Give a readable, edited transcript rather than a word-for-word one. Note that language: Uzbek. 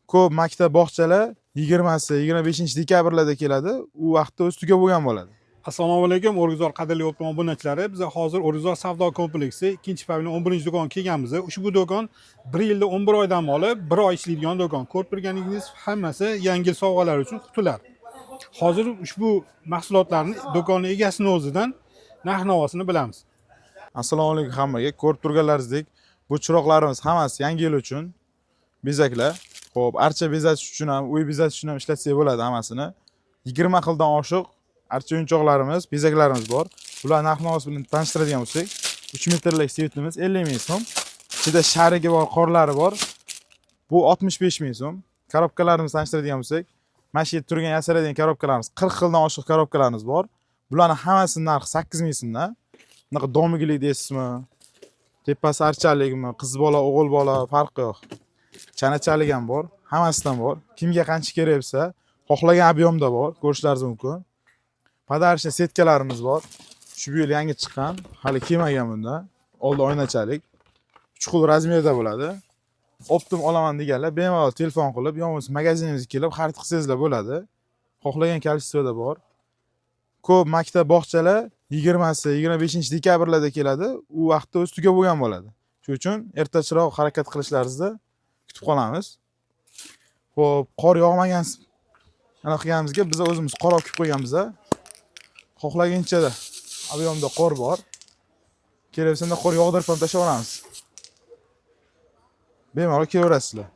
ko'p maktab bog'chalar 20si, 25-dekabrlarda keladi. U vaqtda o'z tugab bo'lgan bo'ladi. Assalomu alaykum, O'rgizor qadrli o'rmon obunachilari. Biz hozir O'rgizor savdo kompleksi 2-pavilyon 11-do'konga kelganmiz. Ushbu do'kon 1 yilda 11 oydan olib 1 oy ishlaydigan do'kon. Ko'rib turganingiz hammasi yangi yil sovg'alari uchun qutilar. Hozir ushbu mahsulotlarni do'konning egasining o'zidan narx-navosini bilamiz. Assalomu alaykum hammaga. Ko'rib turganlaringizdek, bu chiroqlarimiz hammasi yangi yil uchun bezaklar. Xo'p, archa bezatish uchun ham, uy bezatish uchun ham ishlatsak bo'ladi hammasini. 20 xildan oshiq archa o'yinchoqlarimiz, bezaklarimiz bor. Bular narx-navosi bilan tanishtiradigan bo'lsak, 3 metrlik svetimiz 50 ming so'm. Ichida sharigi bor, qorlari bor. Bu 65 ming so'm. Korobkalarimizni tanishtiradigan bo'lsak, mana shu yerda turgan yasaladigan korobkalarimiz 40 xildan oshiq korobkalarimiz bor. Bularning hammasining narxi 8 ming so'mdan. Bunaqa domigilik deysizmi? Tepasi archalikmi, qiz bola, o'g'il bola farqi yo'q. Chanachalik ham bor, hammasidan bor. Kimga qancha kerak bo'lsa, xohlagan ob'yomda bor, ko'rishlaringiz mumkin. Podarishni setkalarimiz bor. Shu yil yangi chiqqan, hali kelmagan bunda. Oldi oynachalik. 3 xil razmerda bo'ladi. Optim olaman deganlar bemalol telefon qilib, yo'qsa magazinimizga kelib xarid qilsangizlar bo'ladi. Xohlagan kачествоda bor. Ko'p maktab bog'chalar 20si, 25-dekabrlarda keladi. U vaqtda o'z tugab bo'lgan bo'ladi. Shuning uchun ertachiroq harakat qilishlaringizni kutib qolamiz. Xo'p, qor yog'magan ana qilganimizga biz o'zimiz qor olib qo'yganmiz. Xohlagancha ob'yomda qor bor. Kelaversa qor yog'dirib ham tashlab olamiz. Bemalol kelaverasizlar.